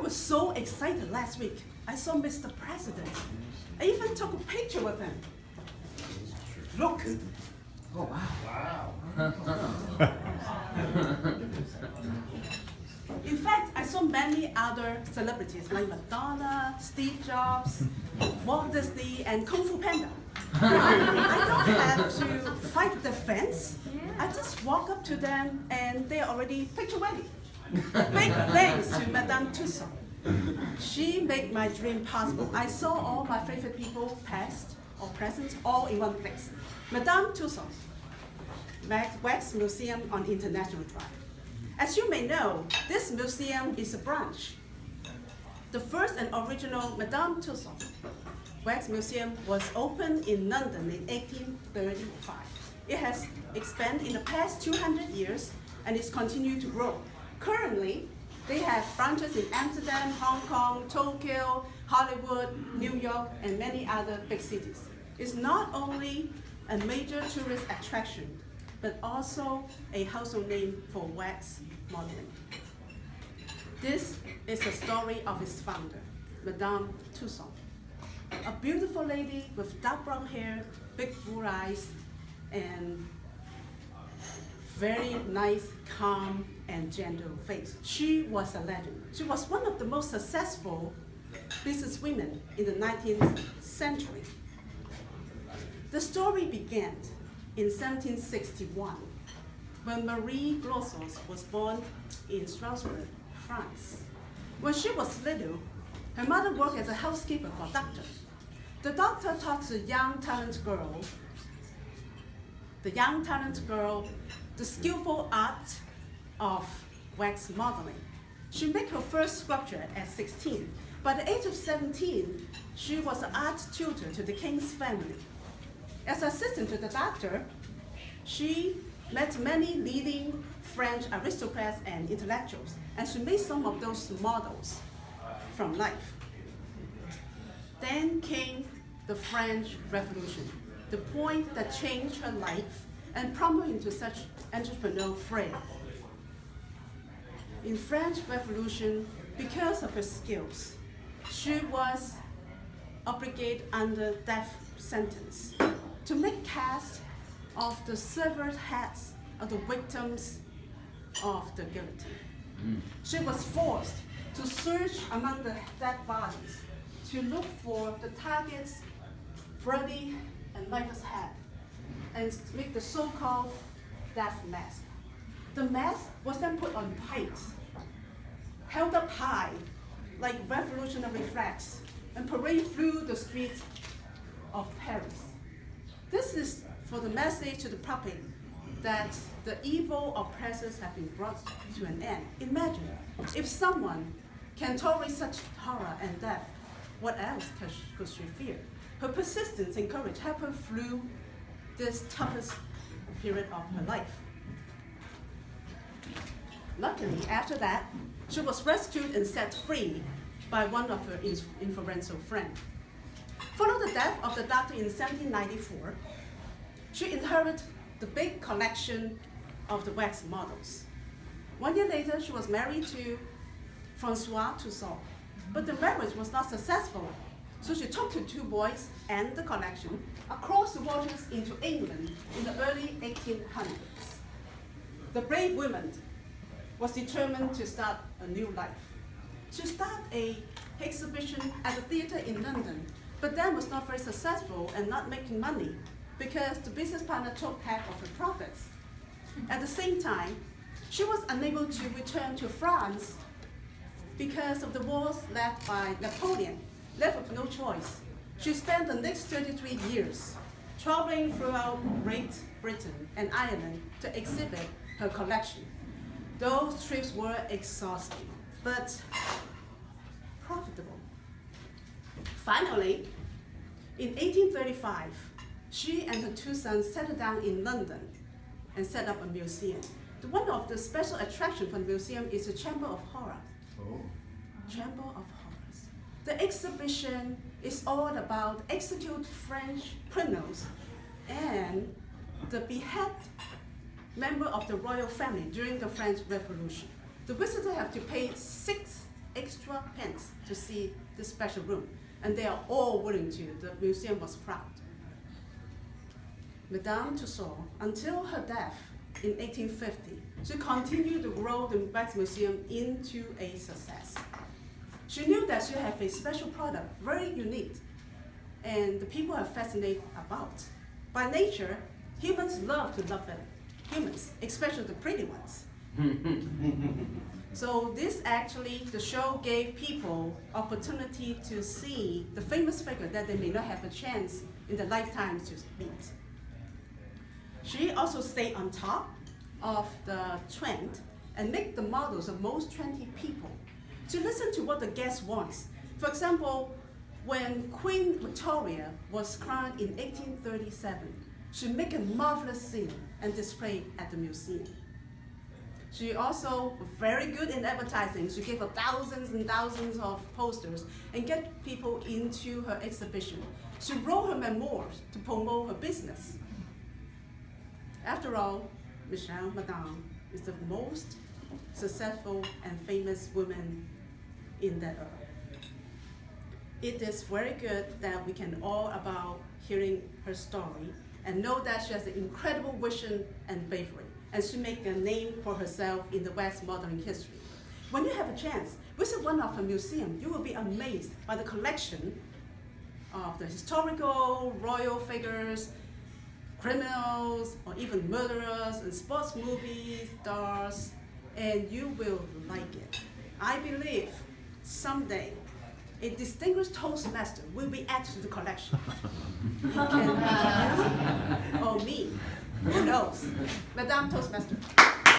was so excited last week. I saw Mr. President. I even took a picture with him. Look. Oh, wow. In fact, I saw many other celebrities like Madonna, Steve Jobs, Walt Disney, and Kung Fu Panda. I don't have to fight the fence. I just walk up to them and they're already picture ready. Big thanks to Madame Tussaud. She made my dream possible. I saw all my favorite people, past or present, all in one place. Madame Tussaud, Wax Museum on International Drive. As you may know, this museum is a branch. The first and original Madame Tussaud Wax Museum was opened in London in 1835. It has expanded in the past 200 years and is continued to grow. Currently, they have branches in Amsterdam, Hong Kong, Tokyo, Hollywood, New York, and many other big cities. It's not only a major tourist attraction, but also a household name for wax modeling. This is the story of its founder, Madame Tussaud. A beautiful lady with dark brown hair, big blue eyes, and very nice, calm, and gentle face. She was a legend. She was one of the most successful businesswomen in the 19th century. The story began in 1761 when Marie Glossos was born in Strasbourg, France. When she was little, her mother worked as a housekeeper for a doctor. The doctor taught the young talent girl the skillful art of wax modeling. She made her first sculpture at 16. By the age of 17, she was an art tutor to the king's family. As assistant to the doctor, she met many leading French aristocrats and intellectuals, and she made some of those models from life. Then came the French Revolution, the point that changed her life and promoted into such entrepreneurial fray. In French Revolution, because of her skills, she was obligated under death sentence to make casts of the severed heads of the victims of the guillotine. She was forced to search among the dead bodies to look for the target's bloody and lifeless head and make the so-called death mask. The mask was then put on pikes, held up high like revolutionary flags, and paraded through the streets of Paris. This is for the message to the public that the evil oppressors have been brought to an end. Imagine if someone can tolerate such horror and death, what else could she fear? Her persistence and courage helped her through this toughest period of her life. Luckily, after that, she was rescued and set free by one of her influential friends. Following the death of the doctor in 1794, she inherited the big collection of the wax models. 1 year later, she was married to Francois Tussaud, but the marriage was not successful. So she took the two boys and the collection across the waters into England in the early 1800s. The brave woman was determined to start a new life. She started an exhibition at the theater in London, but then was not very successful and not making money because the business partner took half of her profits. At the same time, she was unable to return to France because of the wars led by Napoleon. Left with no choice, she spent the next 33 years traveling throughout Great Britain and Ireland to exhibit her collection. Those trips were exhausting, but profitable. Finally, in 1835, she and her two sons settled down in London and set up a museum. One of the special attractions for the museum is the Chamber of Horror. Oh. Chamber of Horrors. The exhibition is all about execute French criminals and the behead member of the royal family during the French Revolution. The visitor have to pay 6 extra pence to see this special room, and they are all willing to. The museum was proud. Madame Tussaud, until her death in 1850, she continued to grow the Wax Museum into a success. She knew that she had a special product, very unique, and the people are fascinated about. By nature, humans love to love them. Humans, especially the pretty ones. So this actually, the show gave people opportunity to see the famous figure that they may not have a chance in their lifetime to meet. She also stayed on top of the trend and make the models of most trendy people to listen to what the guest wants. For example, when Queen Victoria was crowned in 1837, she made a marvelous scene and displayed at the museum. She also was very good in advertising. She gave up thousands and thousands of posters and get people into her exhibition. She wrote her memoirs to promote her business. After all, Madame is the most successful and famous woman in that era. It is very good that we can all about hearing her story and know that she has an incredible vision and bravery, and she made a name for herself in the West modern history. When you have a chance, visit one of her museums. You will be amazed by the collection of the historical, royal figures, criminals, or even murderers, and sports movie stars, and you will like it. I believe someday a distinguished Toastmaster will be added to the collection. It can be you or me. Who knows? Madame Toastmaster.